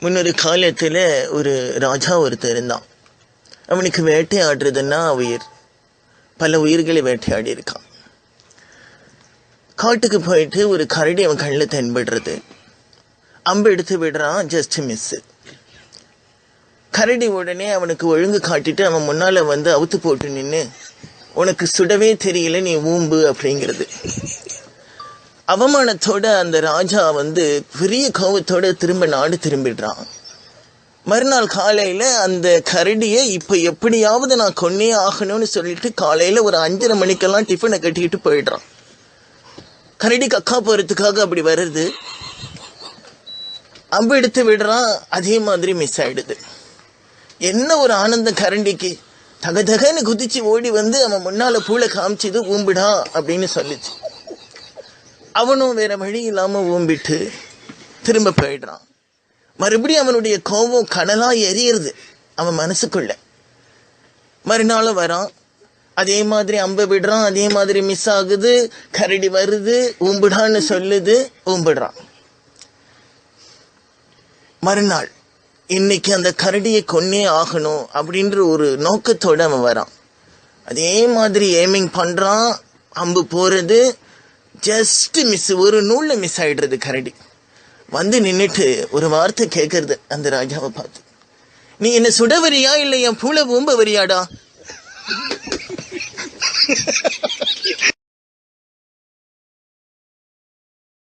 முன்னொரு காலத்துல ஒரு ராஜா ஒருத்தர் இருந்தான். அவனுக்கு வேட்டையாடுறதுன்னா உயிர். பல உயிர்களை வேட்டையாடி இருக்கான். காட்டுக்கு போயிட்டு ஒரு கரடி அவன் கண்ணில் தென்படுறது. அம்பு எடுத்து விடுறான், ஜஸ்ட் மிஸ். கரடி உடனே அவனுக்கு ஒழுங்கு காட்டிட்டு அவன் முன்னால வந்து அவுத்து போட்டு நின்று, உனக்கு சுடவே தெரியல, நீ ஊம்பு அப்படிங்கிறது. அவமானத்தோட அந்த ராஜா வந்து பெரிய கோபத்தோட திரும்ப நாடு திரும்பிடுறான். மறுநாள் காலையில அந்த கரடியை இப்ப எப்படியாவது நான் கொன்னே ஆகணும்னு சொல்லிட்டு காலையில ஒரு 5:30 மணிக்கெல்லாம் டிஃபனை கட்டிக்கிட்டு போயிடுறான். கரடி கக்கா போறதுக்காக அப்படி வருது. அம்பு எடுத்து விடுறான், அதே மாதிரி மிஸ் ஆயிடுது. என்ன ஒரு ஆனந்தம் கரண்டிக்கு! தகதகன்னு குதிச்சு ஓடி வந்து அவன் முன்னால பூளை காமிச்சது, ஊம்பிடா அப்படின்னு சொல்லிச்சு. அவனும் வேற வழி இல்லாம ஊம்பிட்டு திரும்ப போயிடுறான். மறுபடியும் அவனுடைய கோபம் கடலா எரியுது அவன் மனசுக்குள்ள. மறுநாளும் வரான், அதே மாதிரி அம்பை விடுறான், அதே மாதிரி மிஸ் ஆகுது. கரடி வருது, ஊம்பிடான்னு சொல்லுது, ஊம்பிடுறான். மறுநாள் இன்னைக்கு அந்த கரடியை கொன்னே ஆகணும் அப்படின்ற ஒரு நோக்கத்தோட அவன் வரான். அதே மாதிரி எய்மிங் பண்றான், அம்பு போறது, ஜஸ்ட் மிஸ், ஒரு நூல்ல மிஸ் ஆயிடுறது. கரடி வந்து நின்னுட்டு ஒரு வார்த்தை கேட்கறது அந்த ராஜாவை பார்த்து, நீ என்ன சுட வரியா இல்லை என் பூளை ஊம்ப வரியாடா?